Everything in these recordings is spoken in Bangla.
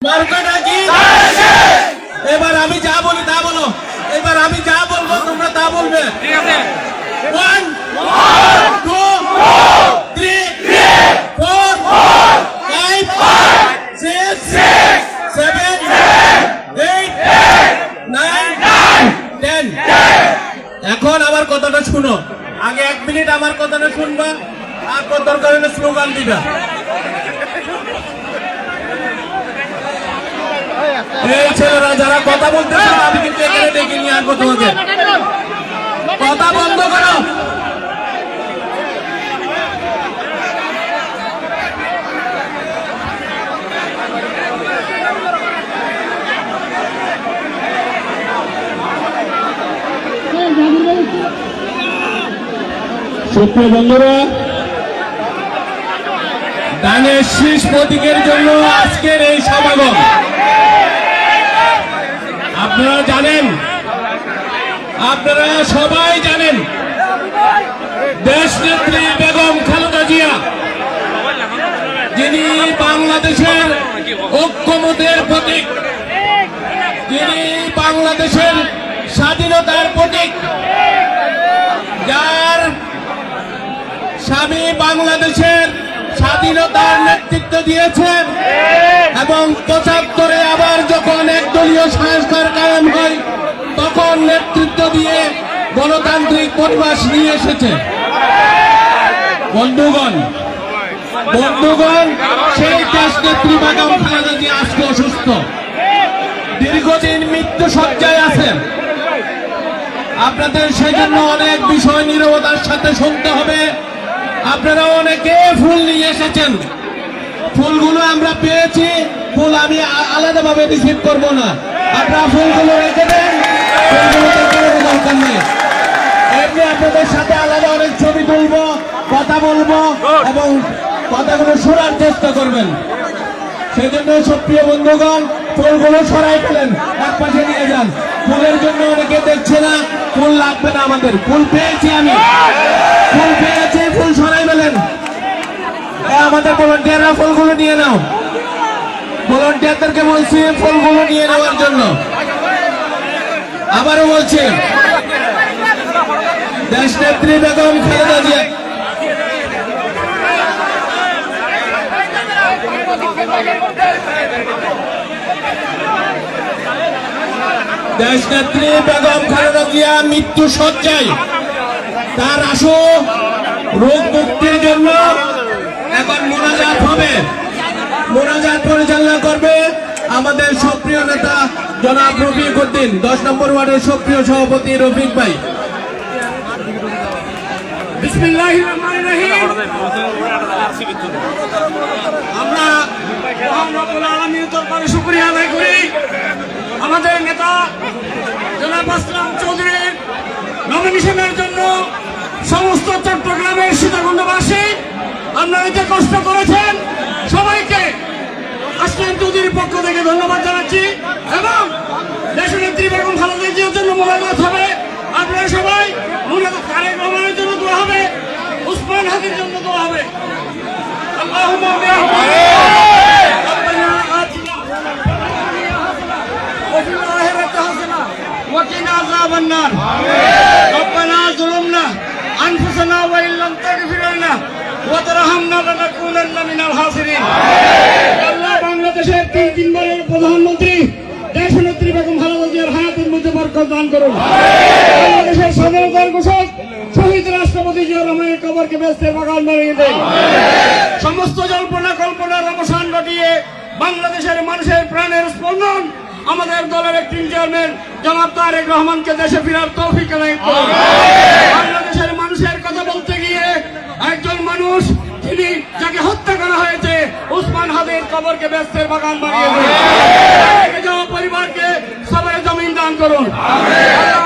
মার্কাটা কি? এবার আমি যা বলি তা বলো। এবার আমি যা বলবো তোমরা তা বলবে। ঠিক আছে। 1 2 3 4 5 6 7 8 9 10। এখন আমার কথাটা শুনো। আগে 1 মিনিট আমার কথাটা শুনবা, তারপর দরকার হলে স্লোগান দিবা। এই ছেলেরা যারা কথা বলতেছে আমি কিন্তু এখানে ডেকে নিয়ে আসবো তোমাকে। কথা বন্ধ করো। সুপ্রিয় বন্ধুরা, দানের শীষ প্রতীকের জন্য আজকের এই সমাগম। আপনারা জানেন, আপনারা সবাই জানেন, দেশনেত্রী বেগম খালেদা জিয়া, যিনি বাংলাদেশের ঐক্যমতের প্রতীক, যিনি বাংলাদেশের স্বাধীনতার প্রতীক, যার স্বামী বাংলাদেশের স্বাধীনতার নেতৃত্ব দিয়েছেন এবং ৭৫-এ আবার যখন একদলীয় সংস্কার কায়েম হয় তখন নেতৃত্ব দিয়ে গণতান্ত্রিক পরিবেশ নিয়ে এসেছে। বন্ধুগণ, সেই দেশনেত্রী বেগম খালেদা জিয়া আজকে অসুস্থ, দীর্ঘদিন মৃত্যু শয্যায় আছেন। আপনাদের সেজন্য অনেক বিষয় নীরবতার সাথে শুনতে হবে। আপনারা অনেকে ফুল নিয়ে এসেছেন, ফুলগুলো আমরা পেয়েছি, ফুল আমি আলাদাভাবে রিসিভ করব না, আপনারা ফুলগুলো রেখে দেন, ফুলগুলো দরকার নেই। এমনি আপনাদের সাথে আলাদা অনেক ছবি তুলবো, কথা বলবো এবং কথাগুলো শোনার চেষ্টা করবেন। সেই জন্য সুপ্রিয় বন্ধুগণ, ফুলগুলো সরাই ফেলেন, এক পাশে নিয়ে যান। ফুলের জন্য অনেকে দেখছে না, ফুল লাগবে না আমাদের, ফুল পেয়েছি আমি, ফুল পেয়েছি, ফুল সরাই ফেলেন। আমাদের ভলান্টিয়াররা ফুলগুলো নিয়ে নাও, ভলান্টিয়ারদেরকে বলছি ফুলগুলো নিয়ে নেওয়ার জন্য। আবারও বলছি, দেশনেত্রী বেগম খালেদা জিয়া, দেশনেত্রী বেগম খালেদা জিয়া মৃত্যু শয্যায়, তার আশু রোগ মুক্তির জন্য এখন মোনাজাত হবে। মোনাজাত পরিচালনা করবে আমাদের সক্রিয় নেতা জনাব রফিক উদ্দিন, 10 নম্বর ওয়ার্ডের সক্রিয় সভাপতি রফিক ভাই। বিসমিল্লাহির রহমানির রহিম। আমরা মহান রব্বুল আলামিনের দরবারে শুকরিয়া আদায় করি আমাদের নেতা জনাব আসলাম চৌধুরীর নমিনেশনের জন্য। সমস্ত চট্টগ্রামের সীতাকুণ্ডবাসী আপনারা যে কষ্ট করেছেন, সবাইকে আসলাম চৌধুরীর পক্ষ থেকে ধন্যবাদ জানাচ্ছি। এবং দেশনেত্রী বেগম খালেদা জিয়ার জন্য মোনাজাত হবে, আপনারা সবাই তারেক রহমানের জন্য দোয়া হবে, উসমান হাদির জন্য দোয়া হবে। আল্লাহুম্মা وقنا عذاب النار ربنا ظلمنا أنفسنا وإن لم تغفر لنا وترحمنا لنكونن من الخاسرين। আল্লাহ বাংলাদেশের 3 বারের প্রধানমন্ত্রী দেশনেত্রী বেগম খালেদা জিয়ার হায়াতের মধ্যে বরকত দান করুন। বাংলাদেশের স্বাধীনতার ঘোষক শহীদ রাষ্ট্রপতি জিয়া রহমানের কবরকে বেহেশতের বাগান বানিয়ে দেন। সমস্ত জল্পনা কল্পনার অবসান ঘটিয়ে বাংলাদেশের মানুষের প্রাণের স্পন্দন আমাদের দলের একটি চেয়ারম্যান জনাব তারেক রহমানকে দেশে ফেরার তৌফিক এনায়েত করুন। বাংলাদেশের মানুষের কথা বলতে গিয়ে একজন মানুষ যিনি যাকে হত্যা করা হয়েছে উসমান হাদির কবরকে বেহেশতের বাগান বানিয়ে দিন। পরিবারকে সবাই জমিন দান করুন।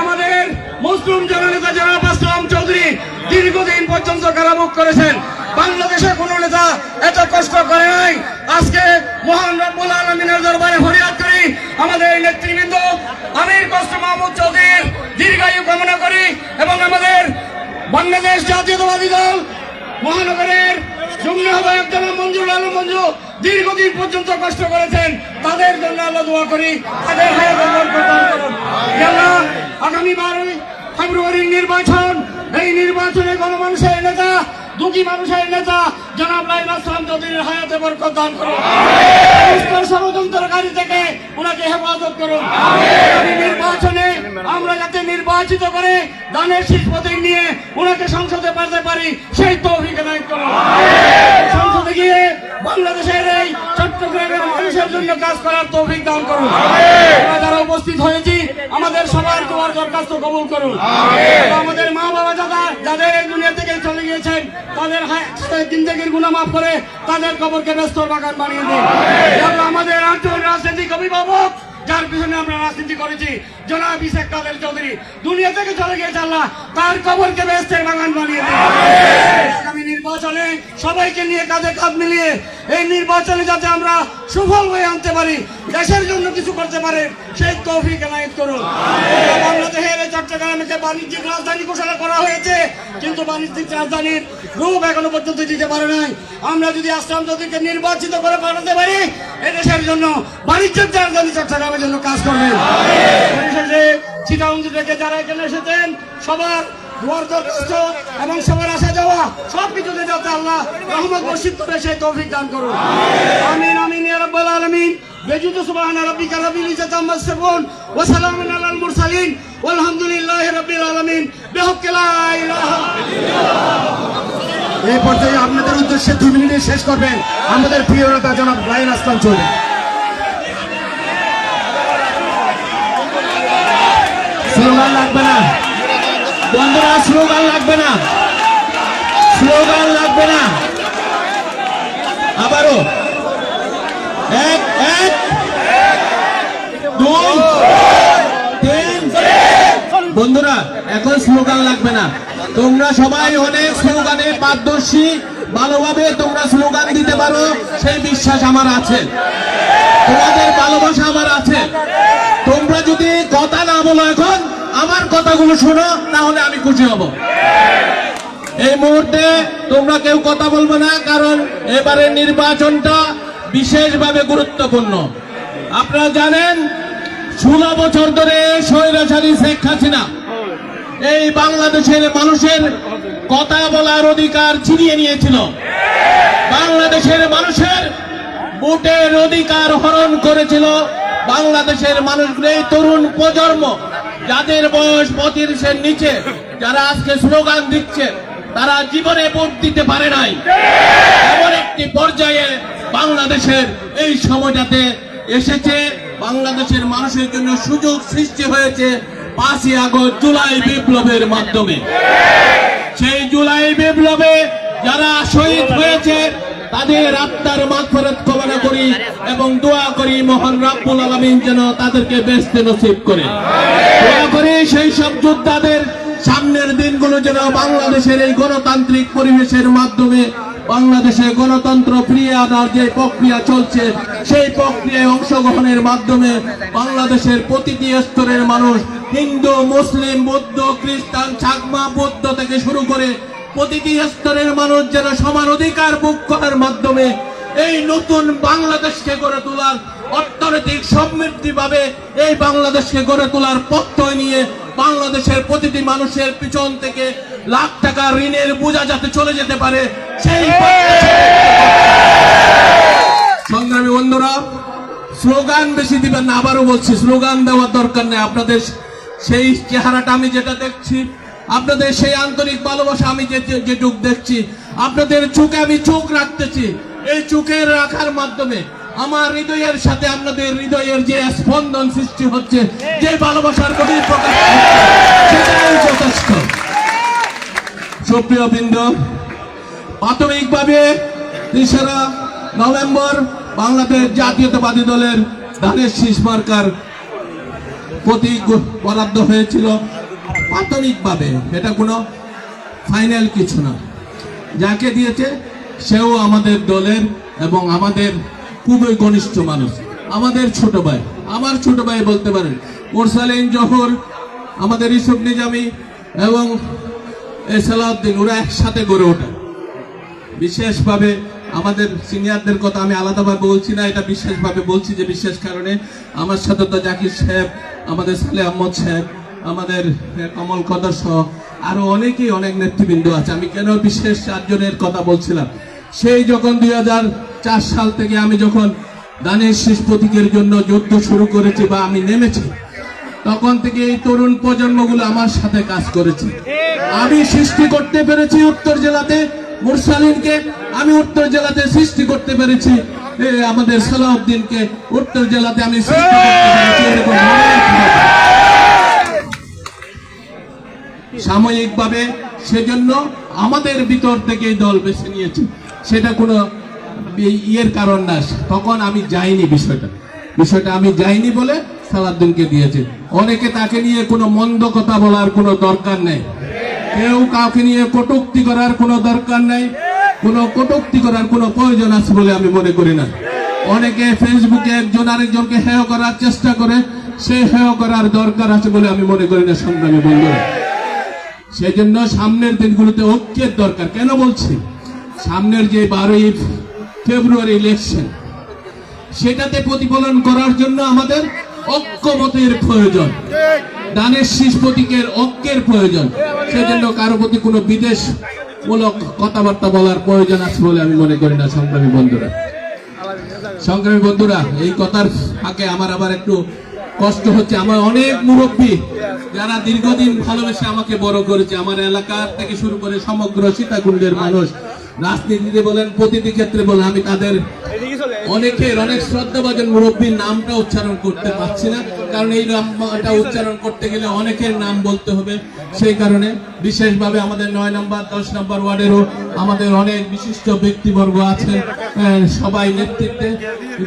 আমাদের মুসলিম জননেতা জনাব আসলাম চৌধুরী দীর্ঘদিন পর্যন্ত কারাভোগ করেছেন। বাংলাদেশে কোন নেতা এত কষ্ট করে নাই। আজকে মহান রব্বুল আলামিনের দরবারে ফরিয়াদ করি, আমাদের নেতৃবৃন্দ আমির কষ্ট মাহমুদ চৌধুরীর দীর্ঘায়ু কামনা করি এবং আমাদের বাংলাদেশ জাতীয়তাবাদী দল মহানগরের যুগ্ম আহ্বায়ক জনাব মঞ্জুর আলম মঞ্জু দীর্ঘদিন পর্যন্ত কষ্ট করেছেন, তাদের জন্য আল্লাহ দোয়া করি, তাদের হায়াত বরকত প্রদান করুন। হে আল্লাহ, আগামী 12 ফেব্রুয়ারির নির্বাচন, এই নির্বাচনে গণমানুষের নেতা, দুঃখী মানুষের নেতা জনাব লাইলা ইসলাম চৌধুরীর হায়াতে বরকত দান করুন। ষড়যন্ত্রকারী থেকে ওনাকে হেফাজত করুন। আগামী নির্বাচনে আমরা যাতে নির্বাচিত করে দানের শীষ প্রতীক নিয়ে ওনাকে সংসদে পাঠাতে পারি, সেই তৌফিক এনায়েত করুন। সংসদে গিয়ে বাংলাদেশের এই চট্টগ্রামের মানুষের জন্য কাজ করার তৌফিক দান করুন। আমরা যারা উপস্থিত হয়েছি আমাদের সবার দোয়ার দরখাস্ত কবুল করুন। আমাদের মা বাবা যাদের এই দুনিয়া থেকে চলে গিয়েছেন তাদের জিন্দেগির গুনাহ মাফ করে তাদের কবরকে ব্যস্তর বাগান বানিয়ে দিন। আমাদের একজন রাজনৈতিক অভিভাবক যার পিছনে আমরা রাজনীতি করেছি, জনাব ইসহাক কাদের চৌধুরী দুনিয়া থেকে চলে গিয়েছে, আল্লাহ তার কবরকে ব্যস্তের বাগান বানিয়ে দিন। আগামী নির্বাচনে সবাইকে নিয়ে কাঁধে কাঁধ মিলিয়ে এই নির্বাচনে যাতে আমরা সুফল হয়ে আনতে পারি, দেশের জন্য কিছু করতে পারে, সেই তৌফিক এনায়েত করুন। বাংলাদেশের চট্টগ্রামকে বাণিজ্যিক রাজধানী ঘোষণা করা হয়েছে, কিন্তু বাণিজ্যিক রাজধানীর রূপ এখনো পর্যন্ত দিতে পারে নাই। আমরা যদি আসলাম চৌধুরীকে নির্বাচিত করে পাঠাতে পারি, এদেশের জন্য বাণিজ্যিক রাজধানী চট্টগ্রামের জন্য কাজ করবেন। পরিশেষে চিটাগাং থেকে যারা এখানে এসেছেন সবার দোয়ার দরখাস্ত এবং সবার আসা যাওয়া সবকিছুতে যাতে আল্লাহ রহমত বর্ষিত করে সেই তৌফিক দান করুন। আমিন আমিন ইয়া রাব্বাল আলামিন। বেজুদু সুবহানা রাব্বিকা রাব্বিল ইজ্জাতি আম্মা ইয়াসিফুন ওয়া সালামুন আলাল মুরসালিন ওয়ালহামদুলিল্লাহি রাব্বিল আলামিন। বিহাক্কি লা ইলাহা ইল্লাল্লাহ। এই পর্যায়ে আপনাদের উদ্দেশ্যে 2 মিনিটে শেষ করবেন আমাদের প্রিয় নেতা জনাব লাইলা ইসলাম চৌধুরী। স্লোগান লাগবে না বন্ধুরা, স্লোগান লাগবে না, স্লোগান লাগবে না। আবারও 1 1 2 3। বন্ধুরা এখন স্লোগান লাগবে না, তোমরা সবাই অনেক স্লোগানে পারদর্শী, ভালোভাবে তোমরা স্লোগান দিতে পারো সেই বিশ্বাস আমার আছে, তোমাদের ভালোবাসা আমার আছে। তোমরা যদি কথা না বলো, এখন আমার কথাগুলো শোনো, তাহলে আমি খুশি হব। এই মুহূর্তে তোমরা কেউ কথা বলবে না, কারণ এবারে নির্বাচনটা বিশেষভাবে গুরুত্বপূর্ণ। আপনারা জানেন 16 বছর ধরে স্বৈরাচারী শেখ হাসিনা এই বাংলাদেশের মানুষের কথা বলার অধিকার ছিনিয়ে নিয়েছিল। বাংলাদেশের মানুষের ভোটের অধিকার হরণ করেছিল। বাংলাদেশের মানুষগুলো, এই তরুণ প্রজন্ম যাদের বয়স 35-এর নিচে, যারা আজকে স্লোগান দিচ্ছে, তারা জীবনে ভোট দিতে পারে নাই। এমন একটি পর্যায়ে বাংলাদেশের এই সময়টাতে এসেছে, বাংলাদেশের মানুষের জন্য সুযোগ সৃষ্টি হয়েছে 5ই আগস্ট জুলাই বিপ্লবের মাধ্যমে। সেই জুলাই বিপ্লবে যারা শহীদ হয়েছে তাদের আত্মার মাগফিরাত কামনা করি এবং দোয়া করি মহান রব্বুল আলামিন যেন তাদেরকে বেহেশত নসিব করে। দোয়া করি সেই সব যোদ্ধাদের সামনের দিনগুলো যেন বাংলাদেশের এই গণতান্ত্রিক পরিবেশের মাধ্যমে বাংলাদেশে গণতন্ত্র ফিরিয়ে আনার যে প্রক্রিয়া চলছে, সেই প্রক্রিয়ায় অংশগ্রহণের মাধ্যমে বাংলাদেশের প্রতিটি স্তরের মানুষ, হিন্দু, মুসলিম, বৌদ্ধ, খ্রিস্টান, চাকমা, বৌদ্ধ থেকে শুরু করে প্রতিটি স্তরের মানুষ যেন সমান অধিকার ভোগ করার মাধ্যমে এই নতুন বাংলাদেশকে গড়ে তোলার, অর্থনৈতিক সমৃদ্ধিভাবে এই বাংলাদেশকে গড়ে তোলার পথ্য নিয়ে বাংলাদেশের প্রতিটি মানুষের পিছন থেকে লাখ টাকা ঋণের বোঝা যাতে চলে যেতে পারে, সেই সংগ্রামী বন্ধুরা, স্লোগান বেশি দিবেন না। আবারও বলছি, স্লোগান দেওয়ার দরকার নেই। আপনাদের সেই চেহারাটা আমি যেটা দেখছি, আপনাদের সেই আন্তরিক ভালোবাসা আমি যেটুক দেখছি, আপনাদের চোখে আমি চোখ রাখতেছি। এই চোখের রাখার মাধ্যমে আমার হৃদয়ের সাথে আপনাদের হৃদয়ের যে স্পন্দন সৃষ্টি হচ্ছে, যে ভালোবাসার গভীর প্রকাশ সেটাই যথেষ্ট। সুপ্রিয় বৃন্দ, প্রাথমিকভাবে 3রা নভেম্বর বাংলাদেশ জাতীয়তাবাদী দলের ধানের শীষ মার্কার প্রতীক বরাদ্দ হয়েছিল। প্রাথমিকভাবে, এটা কোনো ফাইনাল কিছু না। যাকে দিয়েছে সেও আমাদের দলের এবং আমাদের খুবই ঘনিষ্ঠ মানুষ, আমাদের ছোট ভাই, আমার ছোট ভাই বলতে পারেন। মোরসালিন জহর, আমাদের ইউসুফ নিজামী এবং সালাউদ্দিন, ওরা একসাথে গড়ে ওঠে। বিশেষভাবে আমাদের সিনিয়রদের কথা আমি আলাদাভাবে বলছি না, এটা বিশেষভাবে বলছি যে বিশেষ কারণে আমার সাথে তো জাকির সাহেব, আমাদের সালেহ আহমদ সাহেব, আমাদের কমল কদর সহ আরো অনেকেই অনেক নেতৃবৃন্দ আছে। আমি কেন বিশেষ 4 জনের কথা বলছিলাম, সেই যখন 2004 সাল থেকে আমি যখন দানের শীষ প্রতীকের জন্য যুদ্ধ শুরু করেছি বা আমি নেমেছি, তখন থেকে এই তরুণ প্রজন্মগুলো আমার সাথে কাজ করেছে। আমি সৃষ্টি করতে পেরেছি উত্তর জেলাতে মুরসালিনকে, আমি উত্তর জেলাতে সৃষ্টি করতে পেরেছি আমাদের সালাউদ্দিনকে, উত্তর জেলাতে আমি সৃষ্টি করতে পেরেছি এরকম অনেক লোক। সাময়িকভাবে সেজন্য আমাদের ভিতর থেকে এই দল বেছে নিয়েছি, সেটা কোনো ইয়ের কারণ না। তখন আমি যাইনি, বিষয়টা আমি যাইনি বলে সালাউদ্দিনকে দিয়েছে। অনেকে তাকে নিয়ে কোনো মন্দ কথা বলার কোনো দরকার নেই, কেউ কাউকে নিয়ে কটূক্তি করার কোনো দরকার নেই, কোনো কটূক্তি করার কোনো প্রয়োজন আছে বলে আমি মনে করি না। অনেকে ফেসবুকে একজন আরেকজনকে হেয় করার চেষ্টা করে, সেই হেয় করার দরকার আছে বলে আমি মনে করি না সংগ্রামী বন্ধুরা। সেই জন্য সামনের দিনগুলোতে ঐক্যের দরকার। কেন বলছি, সামনের যে 12ই ফেব্রুয়ারি ইলেকশন, সেটাতে প্রতিফলন করার জন্য আমাদের ঐক্যমতের প্রয়োজন, দানের শীষ প্রতীকের ঐক্যের প্রয়োজন। সেজন্য কারো প্রতি কোনো বিদেশমূলক কথাবার্তা বলার প্রয়োজন আছে বলে আমি মনে করি না সংগ্রামী বন্ধুরা। এই কথার ফাঁকে আমার আবার একটু কষ্ট হচ্ছে। আমার অনেক মুরব্বী যারা দীর্ঘদিন ভালোবেসে আমাকে বড় করেছে, আমার এলাকার থেকে শুরু করে সমগ্র সীতাকুণ্ডের মানুষ, রাজনীতিতে বলেন, প্রতিটি ক্ষেত্রে বলেন, আমি তাদের অনেক শ্রদ্ধাভাজন মুরব্বীর নামটা উচ্চারণ করতে পারছি না, কারণ এই নামটা উচ্চারণ করতে গেলে অনেকের নাম বলতে হবে। সেই কারণে বিশেষভাবে আমাদের 9 নম্বর 10 নম্বর ওয়ার্ডেরও আমাদের অনেক বিশিষ্ট ব্যক্তিবর্গ আছেন, সবাই নেতৃত্বে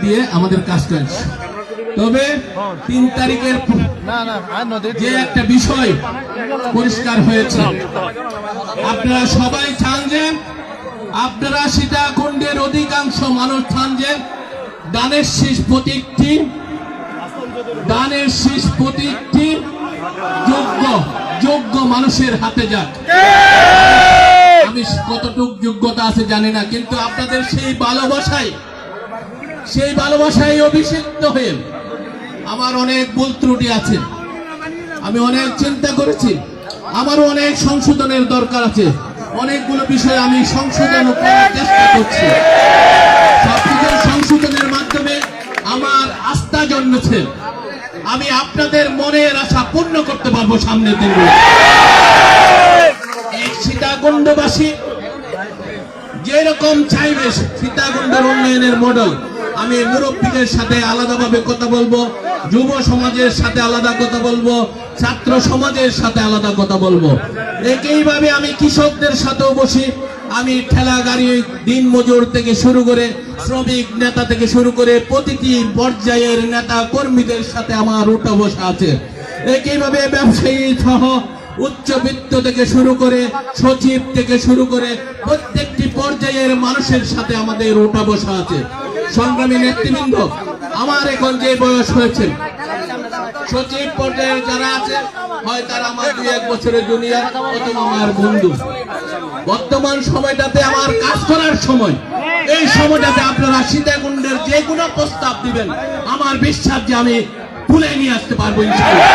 দিয়ে আমাদের কাজ করেছে। তবে 3 তারিখের যে একটা বিষয় পরিষ্কার হয়েছে, আপনারা সবাই চান যে, আপনারা সীতাকুণ্ডের অধিকাংশ মানুষ চান যে দানের শীষ প্রতীকটি যোগ্য মানুষের হাতে যাক। আমি কতটুক যোগ্যতা আছে জানি না, কিন্তু আপনাদের সেই ভালোবাসায় অভিষিক্ত হয়ে আমার অনেক ভুল ত্রুটি আছে, আমি অনেক চিন্তা করেছি, আমারও অনেক সংশোধনের দরকার আছে, অনেকগুলো বিষয় আমি সংশোধন করার চেষ্টা করছি। সবকিছু সংশোধনের মাধ্যমে আমার আস্থা জন্মেছে, আমি আপনাদের মনের আশা পূর্ণ করতে পারবো সামনের দিনগুলো। এই সীতাকুণ্ডবাসী যেরকম চাইবে সীতাকুণ্ডের উন্নয়নের মডেল, আমি মুরব্বীদের সাথে আলাদাভাবে কথা বলবো, যুব সমাজের সাথে আলাদা কথা বলবো, ছাত্র সমাজের সাথে আলাদা কথা বলবো। একইভাবে আমি কৃষকদের সাথেও বসি, আমি ঠেলা গাড়ি দিন মজুর থেকে শুরু করে শ্রমিক নেতা থেকে শুরু করে প্রতিটি পর্যায়ের নেতা কর্মীদের সাথে আমার উঠা বসা আছে। একইভাবে ব্যবসায়ী সহ উচ্চবিত্ত থেকে শুরু করে সচিব থেকে শুরু করে প্রত্যেকটি পর্যায়ের মানুষের সাথে আমাদের উঠা বসা আছে। সংগ্রামী নেতৃবৃন্দ, আমার এখন যে বয়স হয়েছে, সচিব পর্যায়ে যারা আছে হয় তারা আমার 2-1 বছরের জুনিয়র অথবা আমার বন্ধু। বর্তমান সময়টাতে আমার কাজ করার সময়, এই সময়টাতে আপনারা সীতাকুণ্ডের যে কোনো প্রস্তাব দিবেন, আমার বিশ্বাস যে আমি তুলে নিয়ে আসতে পারবো ইনশাআল্লাহ।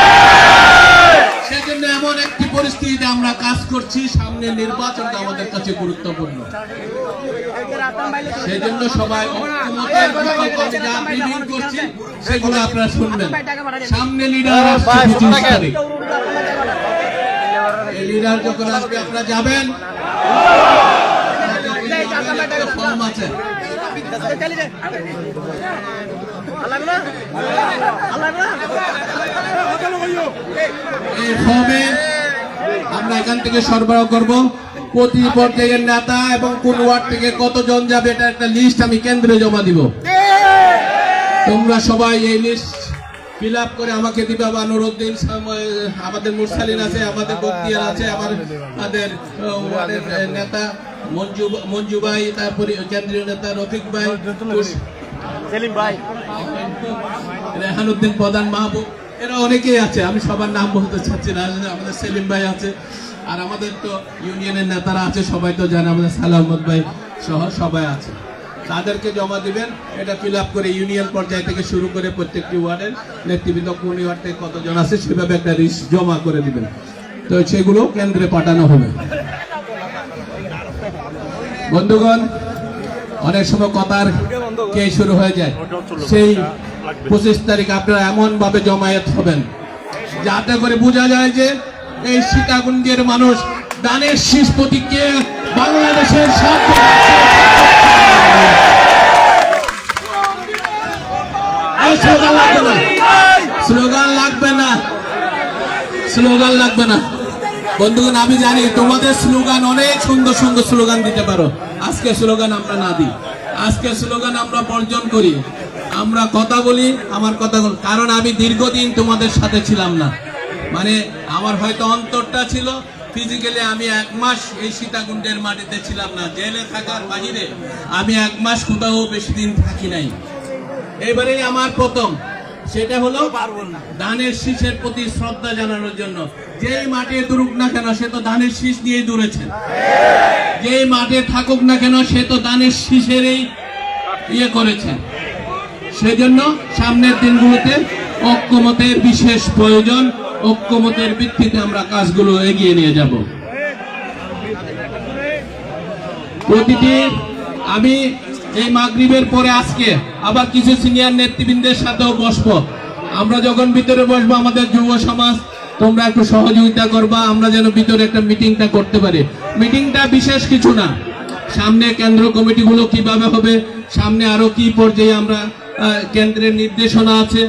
সেজন্য এমন একটি পরিস্থিতিতে আমরা কাজ করছি, সামনে নির্বাচনটা আমাদের কাছে গুরুত্বপূর্ণ। সেজন্য সবাই ঐক্যমতের বিকল্প আমি যা ব্রিফিং করছি সেগুলো আপনারা শুনবেন। সামনে লিডার আসছে 25 তারিখ, এই লিডার যখন আসবে আপনারা যাবেন, ফর্ম আছে, এই ফর্মে আমরা এখান থেকে সরবরাহ করব। প্রতি পর্যায়ের নেতা এবং কোন ওয়ার্ড থেকে কতজন যাবে এটা একটা লিস্ট আমি কেন্দ্রে জমা দিব। তোমরা সবাই এই লিস্ট ফিল আপ করে আমাকে দিবা। বা নুরুদ্দিন, আমাদের মুরসালিন আছে, আমাদের বক্তিয়ার আছে, আমাদের ওয়ার্ডের নেতা মঞ্জু ভাই, তারপরে কেন্দ্রীয় নেতা রফিক ভাই, সেলিম ভাই, রেহানুদ্দিন প্রধান, মাহবুব, এরা অনেকেই আছে, আমি সবার নাম বলতে চাচ্ছি না। আমাদের সেলিম ভাই আছে, আর আমাদের তো ইউনিয়নের নেতারা আছে, সবাই তো জানে, আমাদের সালাহ আহমদ ভাই সহ সবাই আছে। তাদেরকে জমা দিবেন। এটা ফিল আপ করে ইউনিয়ন পর্যায় থেকে শুরু করে প্রত্যেকটি ওয়ার্ডের নেতৃবৃন্দ কোন ওয়ার্ড থেকে কতজন আছে সেভাবে একটা লিস্ট জমা করে দিবেন। তো সেগুলো কেন্দ্রে পাঠানো হবে। বন্ধুগণ, অনেক সময় কথার কে শুরু হয়ে যায়। সেই 25 তারিখ আপনারা এমন ভাবে জমায়েত হবেন যাতে করে বোঝা যায় যে এই সীতাকুণ্ডের মানুষ দানের শীষ প্রতীককে বাংলাদেশের সাথে স্লোগান লাগবে না বন্ধুগণ। আমি জানি তোমাদের স্লোগান অনেক সুন্দর সুন্দর স্লোগান দিতে পারো। আজকে স্লোগান আমরা না দিই, আজকে স্লোগান আমরা বর্জন করি। আমরা কথা বলি, আমার কথা বল, কারণ আমি দীর্ঘদিন তোমাদের সাথে ছিলাম না। মানে আমার হয়তো অন্তরটা ছিল, ফিজিক্যালি আমি 1 মাস এই সীতাকুণ্ডের মাটিতে ছিলাম না। জেলে থাকার বাহিরে আমি 1 মাস কোথাও বেশি দিন থাকি নাই। এবারে আমার প্রথম, সেটা হলো ধানের শীষের প্রতি শ্রদ্ধা জানানোর জন্য। যেই মাঠে দূরুক না কেন সে তো ধানের শীষ নিয়েই দূরেছে, যেই মাঠে থাকুক না কেন সে তো ধানের শীষেরই ইয়ে করেছে। সেজন্য সামনের দিনগুলোতে ঐক্যমতের বিশেষ প্রয়োজন। ঐক্যমতের ভিত্তিতে আমরা কাজগুলো এগিয়ে নিয়ে যাব। প্রতিটি আমি এই মাগরিবের পরে আজকে আবার কিছু সিনিয়র নেতৃবৃন্দের সাথেও বসবো। আমরা যখন ভিতরে বসবো আমাদের যুব সমাজ তোমরা একটু সহযোগিতা করবা, আমরা যেন ভিতরে একটা মিটিংটা করতে পারি। মিটিংটা বিশেষ কিছু না, সামনে কেন্দ্র কমিটিগুলো কিভাবে হবে, সামনে আরো কি পর্যায়ে আমরা কেন্দ্রের নির্দেশনা আছে,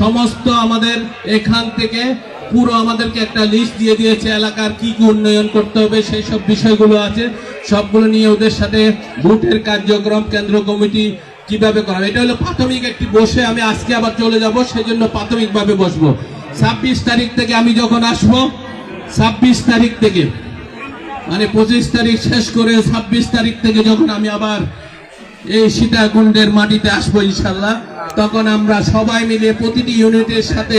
সমস্ত আমাদের এখান থেকে পুরো আমাদেরকে একটা লিস্ট দিয়ে দিয়েছে এলাকার কি কি উন্নয়ন করতে হবে, সেই সব বিষয়গুলো আছে। সবগুলো নিয়ে ওদের সাথে ভোটের কার্যক্রম, কেন্দ্র কমিটি কিভাবে করা, এটা হলো প্রাথমিক একটি বসে। আমি আজকে আবার চলে যাব, সেজন্য প্রাথমিকভাবে বসবো। 26 তারিখ থেকে আমি যখন আসবো, 26 তারিখ থেকে মানে 25 তারিখ শেষ করে 26 তারিখ থেকে যখন আমি আবার এই সীতাকুণ্ডের মাটিতে আসবো ইনশাল্লাহ, তখন আমরা সবাই মিলে প্রতিটি ইউনিটের সাথে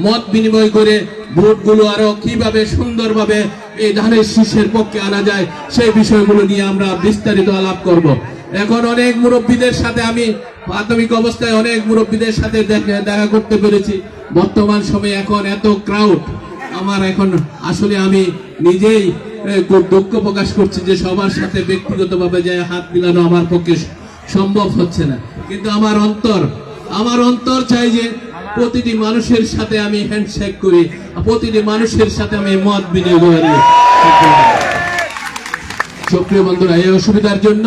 মত বিনিময় করে ভোটগুলো আরো কিভাবে সুন্দরভাবে এই ধানের শীষের পক্ষে আনা যায় সেই বিষয়গুলো নিয়ে আমরা বিস্তারিত আলাপ করব। এখন অনেক মুরব্বীদের সাথে আমি প্রাথমিক অবস্থায় অনেক মুরব্বীদের সাথে দেখা করতে পেরেছি। বর্তমান সময়ে এখন এত ক্রাউড, আমার এখন আসলে আমি নিজেই খুব দুঃখ প্রকাশ করছি যে সবার সাথে ব্যক্তিগতভাবে যে হাত মিলানো আমার পক্ষে সম্ভব হচ্ছে না। কিন্তু আমার অন্তর চাই যে প্রতিটি মানুষের সাথে আমি হ্যান্ডশেক করি, প্রতিটি মানুষের সাথে আমি মত বিনিময় করি। সক্রিয় বন্ধুরা, এই অসুবিধার জন্য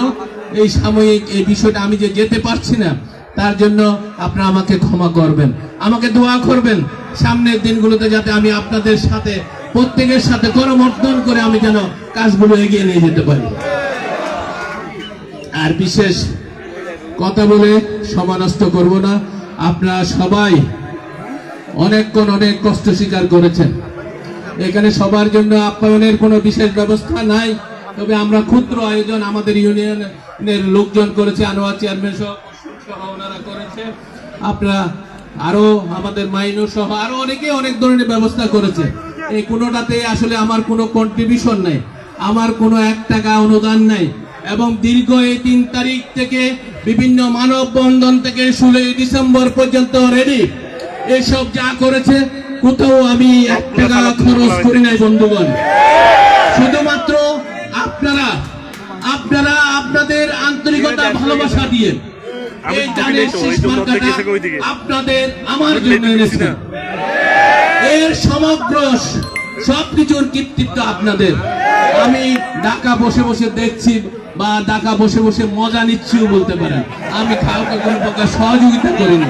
এই সাময়িক এই বিষয়টা আমি যে যেতে পারছি না, তার জন্য আপনারা আমাকে ক্ষমা করবেন, আমাকে দোয়া করবেন সামনের দিনগুলোতে যাতে আমি আপনাদের সাথে প্রত্যেকের সাথে করমর্দন করে আমি যেন কাজগুলো এগিয়ে নিয়ে যেতে পারি। আর বিশেষ কথা বলে সময় নষ্ট করব না। আপনারা সবাই অনেকক্ষণ অনেক কষ্ট স্বীকার করেছেন। এখানে সবার জন্য আপ্যায়নের কোনো বিশেষ ব্যবস্থা নাই, তবে আমরা ক্ষুদ্র আয়োজন আমাদের ইউনিয়নের লোকজন করেছে, আনোয়ার চেয়ারম্যান সহ ওনারা করেছে। আপনারা আরো আমাদের মাইনু সহ আরো অনেকে অনেক ধরনের ব্যবস্থা করেছে। এই কোনোটাতে আসলে আমার কোনো কন্ট্রিবিউশন নাই, আমার কোনো 1 টাকা অনুদান নাই। এবং দীর্ঘ এই 3 তারিখ থেকে বিভিন্ন মানববন্ধন থেকে 16 ডিসেম্বর পর্যন্ত রেডি এসব যা করেছে কোথাও আমি 1 টাকা খরচ করি নাই বন্ধুগণ। শুধুমাত্র আপনারা আপনাদের আন্তরিকতা ভালোবাসা দিয়ে এই ধানের শীষ মার্কাটা আপনাদের আমার জন্য এনেছেন। এর সমগ্র সবকিছুর কৃতিত্ব আপনাদের। আমি ঢাকা বসে বসে দেখছি বা ঢাকা বসে বসে মজা নিচ্ছিও বলতে পারেন, আমি কাউকে কোনো প্রকার সহযোগিতা করিনি।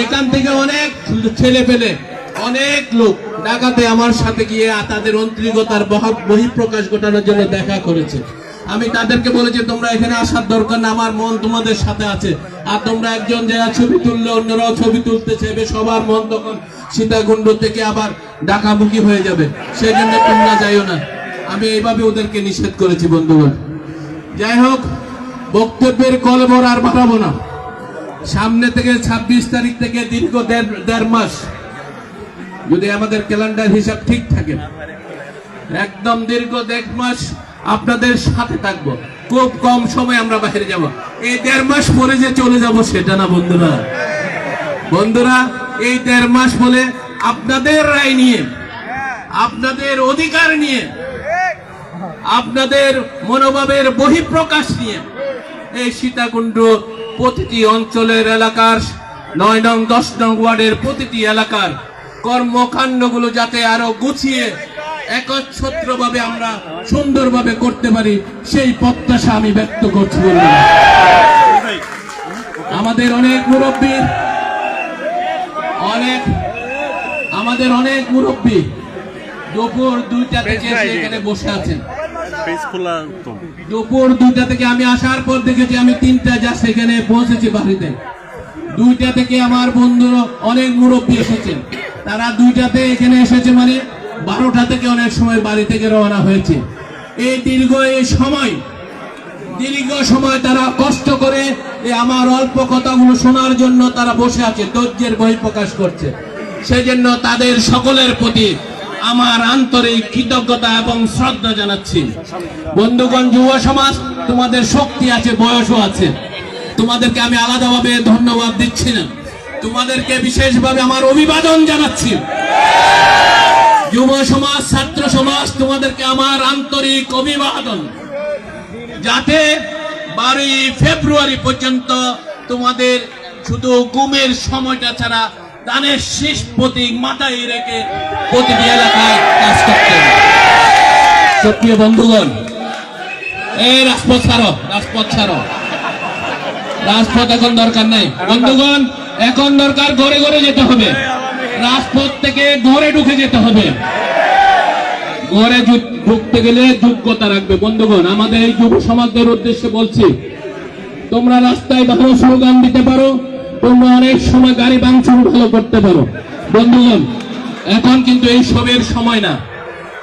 এখান থেকে অনেক ছেলে পেলে অনেক লোক ঢাকাতে আমার সাথে গিয়ে তাদের আন্তরিকতার বহিঃপ্রকাশ ঘটানোর জন্য দেখা করেছে। আমি তাদেরকে বলেছি তোমরা এখানে আসার দরকার না, আমার মন তোমাদের সাথে আছে। আর তোমরা একজন যারা ছবি তুললে অন্যরাও ছবি তুলতে চাইবে, সবার মন তখন সীতাকুণ্ড থেকে আবার ঢাকামুখী হয়ে যাবে, সেই জন্য তোমরা যাইও না। আমি এইভাবে ওদেরকে নিষেধ করেছি বন্ধুগণ। যাই হোক, বক্তব্যের কলবর আর বাড়াবো না। সামনে থেকে 26 তারিখ থেকে দীর্ঘ দেড় মাস, যদি আমাদের ক্যালেন্ডার হিসাব ঠিক থাকে, একদম দীর্ঘ 1.5 মাস আপনাদের সাথে থাকবো। খুব কম সময় আমরা বাইরে যাব। এই 1.5 মাস পরে যে চলে যাব সেটা না বন্ধুরা। বন্ধুরা, এই 1.5 মাস বলে আপনাদের রায় নিয়ে, আপনাদের অধিকার নিয়ে, আপনাদের মনোভাবের বহিঃপ্রকাশ নিয়ে এই সীতাকুণ্ড প্রতিটি অঞ্চলের এলাকার 9 নং 10 নং ওয়ার্ডের প্রতিটি এলাকার কর্মকাণ্ডগুলো যাতে আরো গুছিয়ে একচ্ছত্রভাবে আমরা সুন্দরভাবে করতে পারি সেই প্রত্যাশা আমি ব্যক্ত করছি। বন্ধুরা, আমাদের অনেক মুরব্বী দুপুর 2টা থেকে এখানে বসে আছেন। দুপুর 2টা থেকে আমি আসার পর দেখেছি, আমি 3টা যা সেখানে পৌঁছেছি বাড়িতে। 2টা থেকে আমার বন্ধুরা অনেক মুরব্বী এসেছেন, তারা 2টাতে এখানে এসেছে, মানে 12টা থেকে অনেক সময় বাড়ি থেকে রওনা হয়েছে। এই দীর্ঘ সময় তারা কষ্ট করে আমার অল্প কথাগুলো শোনার জন্য তারা বসে আছে, ধৈর্যের বহিঃপ্রকাশ করছে। সেজন্য তাদের সকলের প্রতি আমার আন্তরিক কৃতজ্ঞতা এবং শ্রদ্ধা জানাচ্ছি। বন্ধুগণ, যুব সমাজ, তোমাদের শক্তি আছে, বয়সও আছে, তোমাদেরকে আমি আলাদাভাবে ধন্যবাদ দিচ্ছি না, তোমাদেরকে বিশেষভাবে আমার অভিবাদন জানাচ্ছি। যুব সমাজ, ছাত্র সমাজ, তোমাদেরকে আমার আন্তরিক অভিবাদন। যাতে 12 ফেব্রুয়ারি পর্যন্ত তোমাদের শুধু ঘুমের সময়টা ছাড়া দানের শীষ প্রতীক মাথায় রেখে প্রতিটি এলাকায় কাজ করতে হবে। সুপ্রিয় বন্ধুগণ, এই রাজপথ ছাড়ো, রাজপথ এখন দরকার নাই। বন্ধুগণ, এখন দরকার ঘরে ঘরে যেতে হবে, রাজপথ থেকে ঘরে ঢুকে যেতে হবে। ঘরে ঢুকতে গেলে যোগ্যতা রাখবে। বন্ধুগণ, আমাদের এই যুব সমাজের উদ্দেশ্যে বলছি, তোমরা রাস্তায় ভালো স্লোগান দিতে পারো, তোমরা অনেক সময় গাড়ি ভাঙচুর ভালো করতে পারো। বন্ধুগণ, এখন কিন্তু এই সবের সময় না,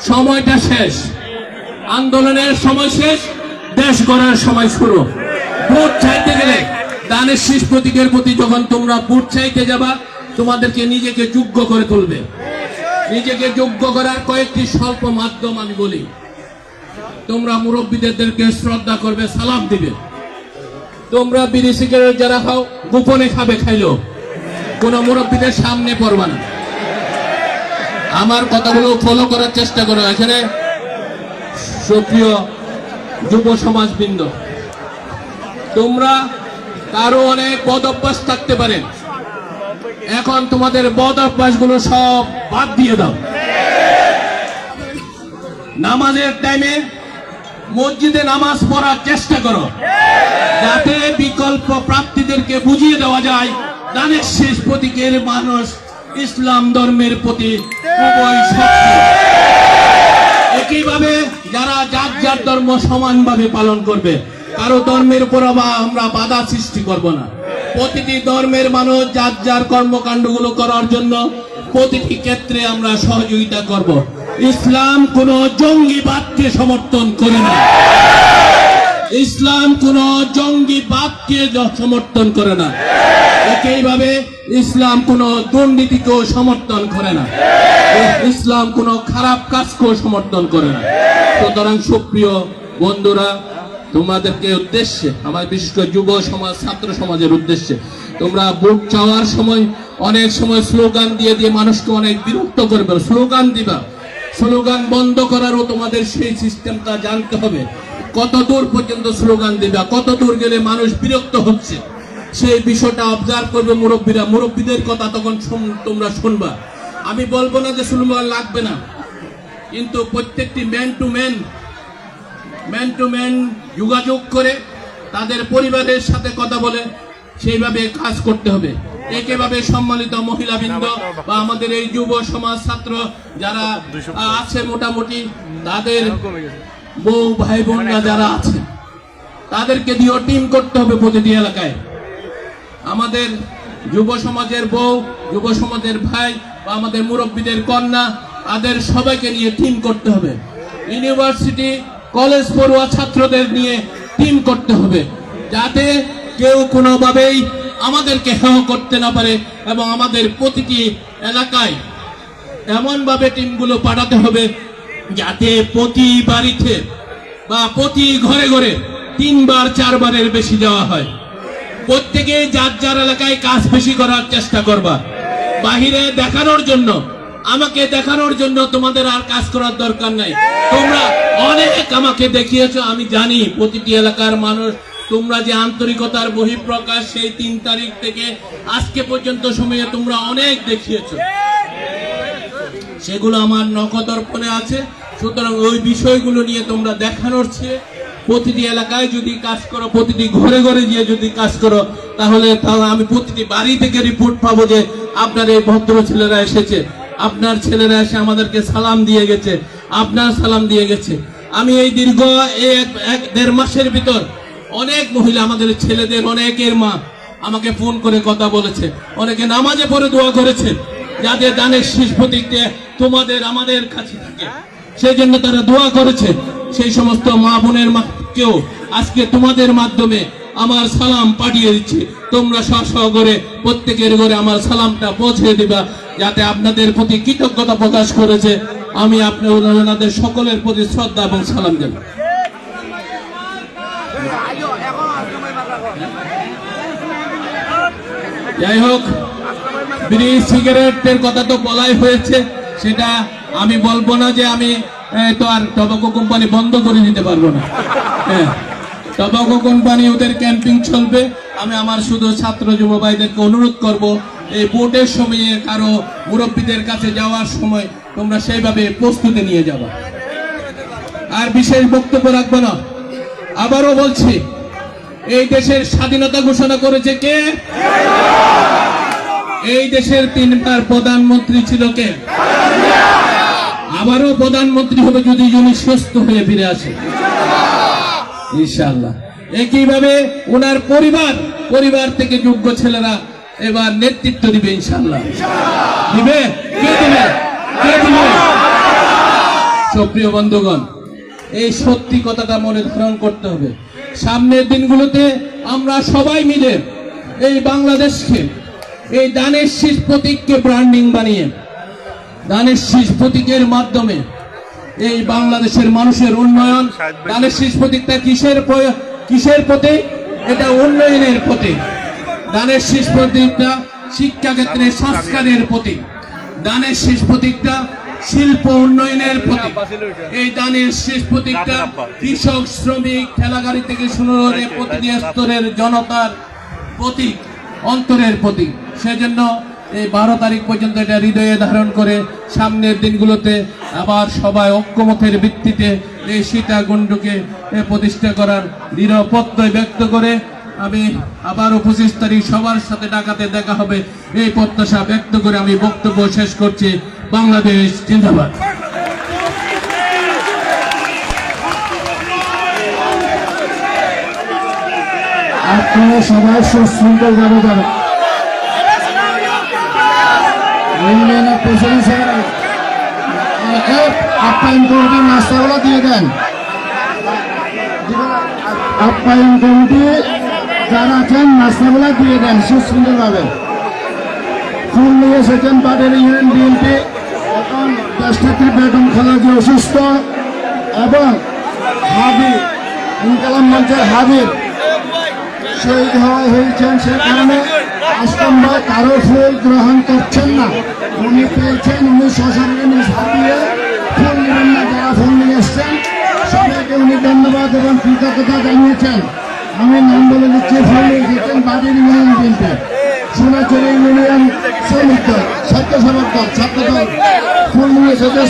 সময়টা শেষ, আন্দোলনের সময় শেষ, দেশ গড়ার সময় শুরু। ভোট চাইতে গেলে দানের শীষ প্রতীকের প্রতি যখন তোমরা ভোট চাইতে যাবা, তোমাদেরকে নিজেকে যোগ্য করে তুলবে। নিজেকে যোগ্য করার কয়েকটি স্বল্প মাধ্যম আমি বলি। তোমরা মুরব্বীদেরকে শ্রদ্ধা করবে, সালাম দিবে। তোমরা বিড়ি সিগারেট যারা খাও, গোপনে খাইলো, কোন মুরব্বীদের সামনে পড়বা না। আমার কথাগুলো ফলো করার চেষ্টা করো। এখানে সুপ্রিয় যুব সমাজবৃন্দ, তোমরা কারো অনেক বদ অভ্যাস থাকতে পারে, এখন তোমাদের বদ অভ্যাস গুলো সব বাদ দিয়ে দাও। নামাজের টাইমে মসজিদে নামাজ পড়ার চেষ্টা করো, যাতে বিকল্প প্রার্থীদেরকে বুঝিয়ে দেওয়া যায় দানের শেষ প্রতীকের মানুষ ইসলাম ধর্মের প্রতি খুবই শক্তি। একইভাবে যারা যার ধর্ম সমানভাবে পালন করবে, কারো ধর্মের উপর আমরা বাধা সৃষ্টি করব না। প্রতিটি ধর্মের মানুষ যার কর্মকাণ্ডগুলো করার জন্য প্রতিটি ক্ষেত্রে আমরা সহযোগিতা করব। ইসলাম কোন জঙ্গিবাদকে সমর্থন করে না, ইসলাম কোন জঙ্গিবাদকে সমর্থন করে না। একইভাবে ইসলাম কোন দুর্নীতিকেও সমর্থন করে না, ইসলাম কোন খারাপ কাজকেও সমর্থন করে না। সুতরাং সুপ্রিয় বন্ধুরা, তোমাদেরকে উদ্দেশ্যে, আমার বিশেষ করে যুব সমাজ, ছাত্র সমাজের উদ্দেশ্যে, তোমরা ভোট চাওয়ার সময় অনেক সময় স্লোগান দিয়ে মানুষকে অনেক বিরক্ত করবে। স্লোগান দিবা, স্লোগান বন্ধ করারও তোমাদের সেই সিস্টেমটা জানতে হবে। কত দূর পর্যন্ত স্লোগান দিবা, কত দূর গেলে মানুষ বিরক্ত হচ্ছে, সেই বিষয়টা অবজার্ভ করবে মুরব্বীরা। মুরব্বীদের কথা তখন তোমরা শুনবা। আমি বলবো না যে স্লোগান লাগবে না, কিন্তু প্রত্যেকটি ম্যান টু ম্যান যোগাযোগ করে তাদের পরিবারের সাথে কথা বলে সেইভাবে কাজ করতে হবে। একইভাবে সম্মানিত মহিলাবৃন্দ বা আমাদের এই যুব সমাজ, ছাত্র যারা আছে, মোটামুটি তাদের বউ ভাই বোনরা যারা আছে, তাদেরকে দিয়েও টিম করতে হবে প্রতিটি এলাকায়। আমাদের যুব সমাজের বউ, যুব সমাজের ভাই বা আমাদের মুরব্বীদের কন্যা, তাদের সবাইকে নিয়ে টিম করতে হবে। ইউনিভার্সিটি কলেজ পড়ুয়া ছাত্রদের নিয়ে টিম করতে হবে, যাতে কেউ কোনোভাবেই আমাদেরকে হেয় করতে না পারে। এবং আমাদের প্রতিটি এলাকায় এমনভাবে টিমগুলো পাঠাতে হবে যাতে প্রতি বাড়িতে বা প্রতি ঘরে ঘরে 3 4 বারের বেশি যাওয়া হয়। প্রত্যেকে যার যার এলাকায় কাজ বেশি করার চেষ্টা করবা। বাহিরে দেখানোর জন্য, আমাকে দেখানোর জন্য তোমাদের আর কাজ করার দরকার নাই। তোমরা অনেক আমাকে দেখিয়েছো, আমি জানি প্রতিটি এলাকার মানুষ তোমরা যে আন্তরিকতার বহিঃপ্রকাশ সেই 3 তারিখ থেকে আজকে পর্যন্ত সময়ে তোমরা অনেক দেখিয়েছো, সেগুলো আমার নখদর্পণে আছে। সুতরাং ওই বিষয়গুলো নিয়ে তোমরা দেখানোর চেয়ে প্রতিটি এলাকায় যদি কাজ করো, প্রতিটি ঘরে ঘরে গিয়ে যদি কাজ করো, তাহলে আমি প্রতিটি বাড়ি থেকে রিপোর্ট পাবো যে আপনার এই ভদ্র ছেলেরা এসেছে, আপনার ছেলেরা এসে আমাদেরকে সালাম দিয়ে গেছে, আপনার সালাম দিয়ে গেছে। আমি এই দীর্ঘ 1.5 মাসের ভিতর অনেক মহিলা, আমাদের ছেলেদের অনেকের মা আমাকে ফোন করে কথা বলেছে, অনেকে নামাজে পড়ে দোয়া করেছে যাতে দানের শীষ প্রতীকটা তোমাদের আমাদের কাছে থাকে, সেই জন্য তারা দোয়া করেছে। সেই সমস্ত মা বোনের কেউ আজকে তোমাদের মাধ্যমে আমার সালাম পাঠিয়ে দিচ্ছি। তোমরা স্ব করে প্রত্যেকের ঘরে আমার সালামটা পৌঁছে দিবা, যাতে আপনাদের প্রতি কৃতজ্ঞতা প্রকাশ করেছে আমি আপনাদের সকলের প্রতি শ্রদ্ধা এবং সালাম জানাই। যাই হোক, বিড়ি সিগারেটের কথা তো বলাই হয়েছে, সেটা আমি বলবো না যে আমি তো আর টোবাকো কোম্পানি বন্ধ করে দিতে পারবো না। হ্যাঁ, টোবাকো কোম্পানি ওদের ক্যাম্পিং চলবে। আমি আমার শুধু ছাত্র যুব ভাইদেরকে অনুরোধ করব, এই ভোটের সময়ে কারো মুরব্বীদের কাছে যাওয়ার সময় তোমরা সেইভাবে প্রস্তুতি নিয়ে যাবা। আর বিশেষ বক্তব্য রাখবো না। আবারও বলছি, এই দেশের স্বাধীনতা ঘোষণা করেছে কে? এই দেশের 3 বার প্রধানমন্ত্রী ছিল কে? আবারও প্রধানমন্ত্রী হবে যদি উনি সুস্থ হয়ে ফিরে আসে, ইনশাআল্লাহ। একইভাবে ওনার পরিবার থেকে যোগ্য ছেলেরা এবার নেতৃত্ব দিবে, ইনশাআল্লাহ। দিবে? কে দিবে? কে দিবে? সুপ্রিয় বন্ধুগণ, এই সত্যি কথাটা মনে ধারণ করতে হবে। সামনের দিনগুলোতে আমরা সবাই মিলে এই বাংলাদেশকে, এই দানের শীষ প্রতীককে ব্র্যান্ডিং বানিয়ে, দানের শীষ প্রতীকের মাধ্যমে এই বাংলাদেশের মানুষের উন্নয়ন। দানের শীষ প্রতীকটা কিসের প্রতীক? এটা উন্নয়নের প্রতীক। দানের শীষ প্রতীকটা শিক্ষাক্ষেত্রে সংস্কারের প্রতীক। দানের শীষ প্রতীকটা শিল্প উন্নয়নের প্রতীক। এই দানের শীষ প্রতীকটা কৃষক, শ্রমিক, ঠেলাগাড়ি থেকে শুরু করে প্রতিটি স্তরের জনতার প্রতীক, অন্তরের প্রতীক। সেজন্য এই 12 তারিখ পর্যন্ত এটা হৃদয়ে ধারণ করে সামনের দিনগুলোতে আবার সবাই ঐক্যমতের ভিত্তিতে এই সীতাকুণ্ডকে প্রতিষ্ঠা করার দৃঢ় প্রত্যয় ব্যক্ত করে আমি আবার 25 তারিখ সবার সাথে ঢাকাতে দেখা হবে এই প্রত্যাশা ব্যক্ত করে আমি বক্তব্য শেষ করছি। বাংলাদেশ জিন্দাবাদ। আপনারা সবাই সুশৃঙ্খল ভাবে যাবেন। আপ্যায়ন কমিটি নাস্তাগুলো দিয়ে দেন। আপ্যায়ন কমিটি যারা আছেন নাস্তাগুলো দিয়ে দেন সুশৃঙ্খল ভাবে। ফুল নিয়ে এসেছেন পাটের ইউনিয়ন বিএনপি, এখন দেশনেত্রী বেগম খালেদা অসুস্থ এবং হাবিব ইনকালাম মঞ্চের হাবিব শহীদ হয়েছেন, সে কারণে আসলাম ভাই কারো ফুল গ্রহণ করছেন না। উনি পেয়েছেন, উনি সশরীরে নিজ হাত দিয়ে ফুল নেবেন না। যারা ফুল নিয়ে এসছেন সবাইকে উনি ধন্যবাদ এবং কৃতজ্ঞতা জানিয়েছেন। আমি নাম বলে দিচ্ছি, ফুল নিয়ে এসেছেন বাড়ির ইউনিয়ন বিএনপি, সোনাচুরি ইউনিয়ন শ্রমিক দল, ছাত্র সমাজ দল, ছাত্র দল ফুল নিয়ে এসেছে।